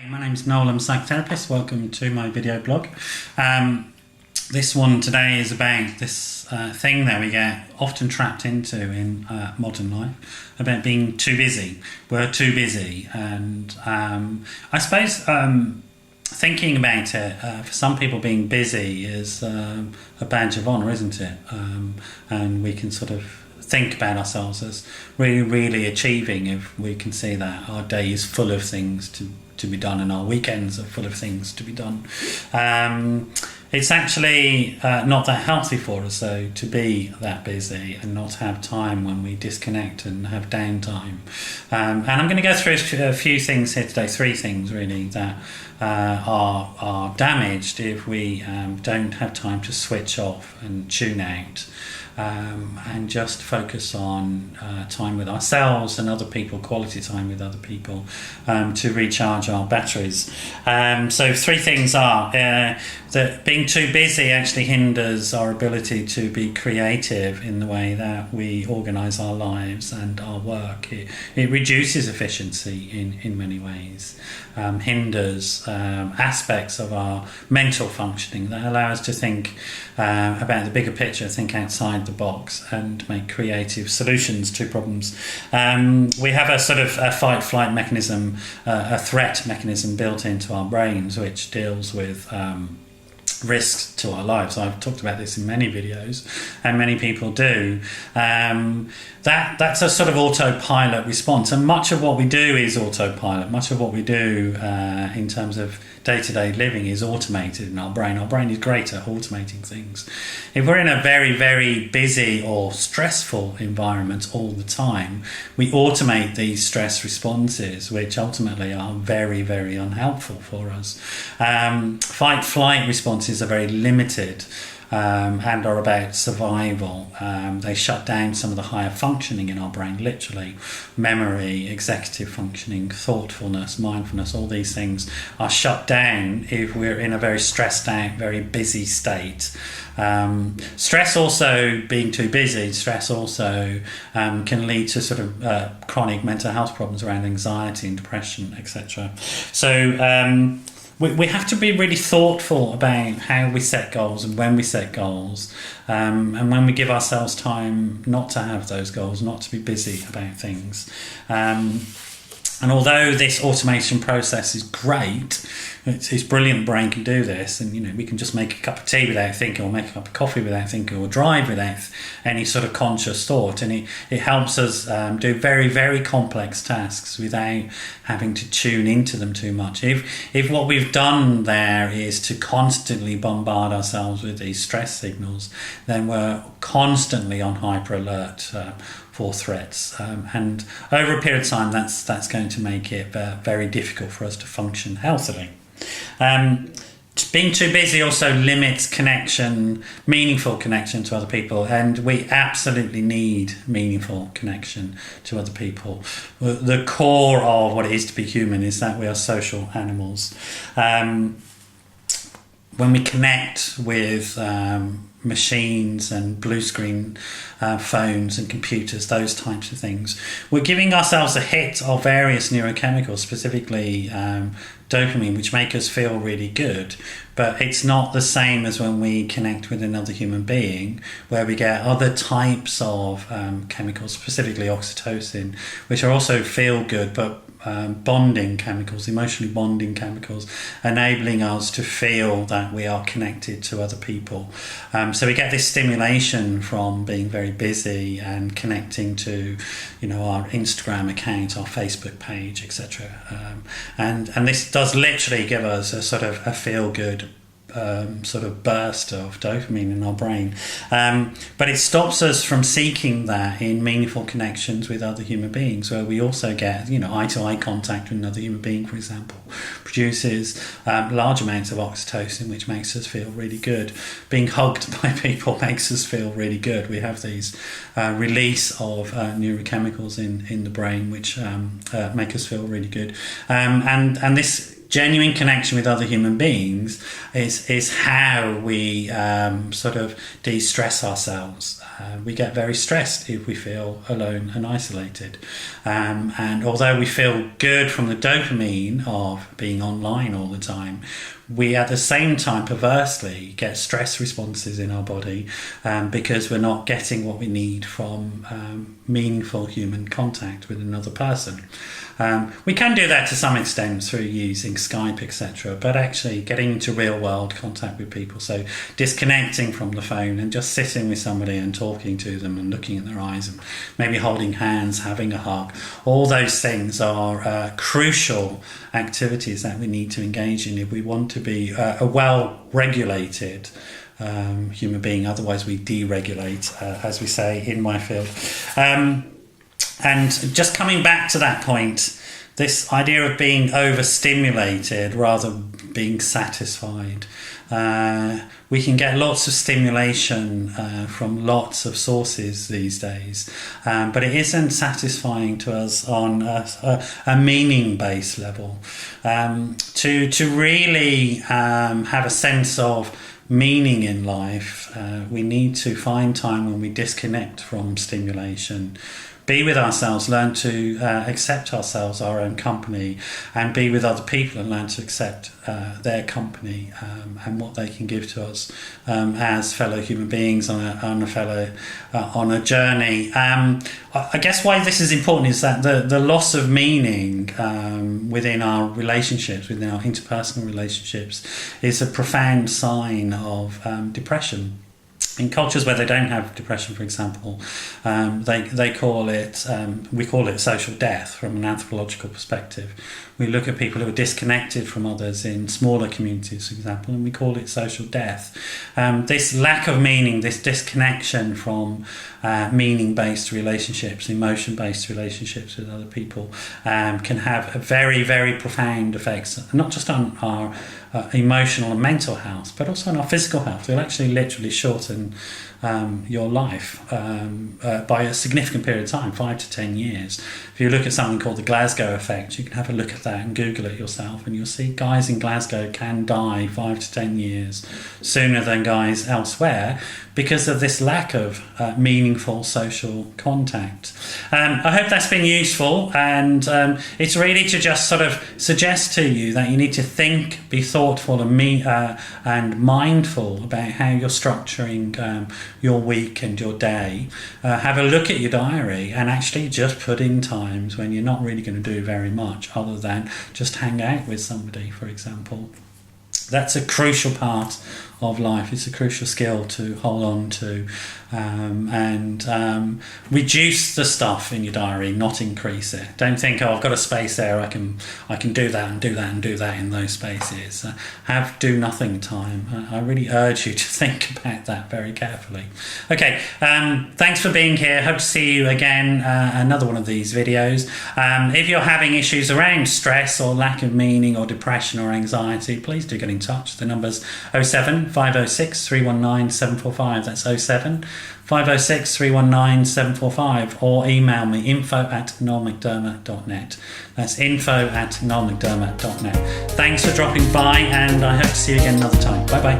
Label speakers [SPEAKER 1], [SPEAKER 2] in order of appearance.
[SPEAKER 1] Hey, my name's Noel, I'm a psychotherapist. Welcome to my video blog. This one today is about this thing that we get often trapped into in modern life, about being too busy. We're too busy, and I suppose thinking about it, for some people being busy is a badge of honour, isn't it? And we can sort of think about ourselves as really achieving if we can see that our day is full of things to be done and our weekends are full of things to be done. It's actually not that healthy for us though to be that busy and not have time when we disconnect and have downtime. And I'm going to go through a few things here today, three things really that are damaged if we don't have time to switch off and tune out. And just focus on time with ourselves and other people, quality time with other people, to recharge our batteries. So three things are that being too busy actually hinders our ability to be creative in the way that we organise our lives and our work. It reduces efficiency in many ways, hinders aspects of our mental functioning that allow us to think about the bigger picture, think outside the box and make creative solutions to problems. We have a sort of a fight-flight mechanism, a threat mechanism built into our brains which deals with risks to our lives. I've talked about this in many videos and many people do. That's a sort of autopilot response, and much of what we do is autopilot. Much of what we do in terms of day-to-day living is automated in our brain. Our brain is great at automating things. If we're in a very busy or stressful environment all the time, we automate these stress responses which ultimately are very unhelpful for us. Fight-flight responses are very limited and are about survival. They shut down some of the higher functioning in our brain, literally. Memory, executive functioning, thoughtfulness, mindfulness, all these things are shut down if we're in a very stressed out, very busy state. Stress also, being too busy, stress also can lead to sort of chronic mental health problems around anxiety and depression, etc. So we have to be really thoughtful about how we set goals and when we set goals, and when we give ourselves time not to have those goals, not to be busy about things. And although this automation process is great, it's brilliant, brain can do this, and we can just make a cup of tea without thinking, or make a cup of coffee without thinking, or drive without any sort of conscious thought, and it helps us do very complex tasks without having to tune into them too much. If what we've done there is to constantly bombard ourselves with these stress signals, then we're constantly on hyper alert for threats, and over a period of time that's going to make it very difficult for us to function healthily. Being too busy also limits connection, meaningful connection to other people, and we absolutely need meaningful connection to other people. The core of what it is to be human is that we are social animals. When we connect with machines and blue screen phones and computers, those types of things, we're giving ourselves a hit of various neurochemicals, specifically dopamine, which make us feel really good, but it's not the same as when we connect with another human being, where we get other types of chemicals, specifically oxytocin, which are also feel good but bonding chemicals, emotionally bonding chemicals, enabling us to feel that we are connected to other people. So we get this stimulation from being very busy and connecting to, our Instagram account, our Facebook page, etc. And this does literally give us a sort of a feel good sort of burst of dopamine in our brain, but it stops us from seeking that in meaningful connections with other human beings, where we also get eye-to-eye contact with another human being, for example, produces large amounts of oxytocin, which makes us feel really good. Being hugged by people makes us feel really good. We have these release of neurochemicals in the brain which make us feel really good, and this genuine connection with other human beings is how we sort of de-stress ourselves. We get very stressed if we feel alone and isolated. And although we feel good from the dopamine of being online all the time, we at the same time perversely get stress responses in our body because we're not getting what we need from meaningful human contact with another person. We can do that to some extent through using Skype, etc., but actually getting into real world contact with people, so disconnecting from the phone and just sitting with somebody and talking to them and looking in their eyes and maybe holding hands, having a hug, all those things are crucial activities that we need to engage in if we want to be a well-regulated human being. Otherwise we deregulate, as we say in my field. And just coming back to that point, this idea of being overstimulated rather than being satisfied. We can get lots of stimulation from lots of sources these days, but it isn't satisfying to us on a meaning-based level. To really have a sense of meaning in life, we need to find time when we disconnect from stimulation, be with ourselves, learn to accept ourselves, our own company, and be with other people and learn to accept their company and what they can give to us as fellow human beings on a journey. I guess why this is important is that the loss of meaning within our relationships, within our interpersonal relationships, is a profound sign of depression. In cultures where they don't have depression, for example, they call it, we call it social death from an anthropological perspective. We look at people who are disconnected from others in smaller communities, for example, and we call it social death. This lack of meaning, this disconnection from meaning-based relationships, emotion-based relationships with other people, can have a very, very profound effects, not just on our emotional and mental health, but also on our physical health. It'll actually literally shorten your life by a significant period of time, 5 to 10 years. If you look at something called the Glasgow effect, you can have a look at that and Google it yourself, and you'll see guys in Glasgow can die 5 to 10 years sooner than guys elsewhere because of this lack of meaningful social contact. I hope that's been useful, and it's really to just sort of suggest to you that you need to think, be thoughtful and mindful about how you're structuring your week and your day. Have a look at your diary and actually just put in times when you're not really going to do very much other than just hang out with somebody, for example. That's a crucial part of life. It's a crucial skill to hold on to, and reduce the stuff in your diary, not increase it. Don't think, oh, I've got a space there, I can do that and do that and do that in those spaces. Have do nothing time. I really urge you to think about that very carefully. Okay, thanks for being here. Hope to see you again, another one of these videos. If you're having issues around stress or lack of meaning or depression or anxiety, please do get in touch. The number's 07 506 319 745. That's 07 506 319 745, or email me info@noelmcdermott.net. That's info@noelmcdermott.net. Thanks for dropping by, and I hope to see you again another time. Bye bye.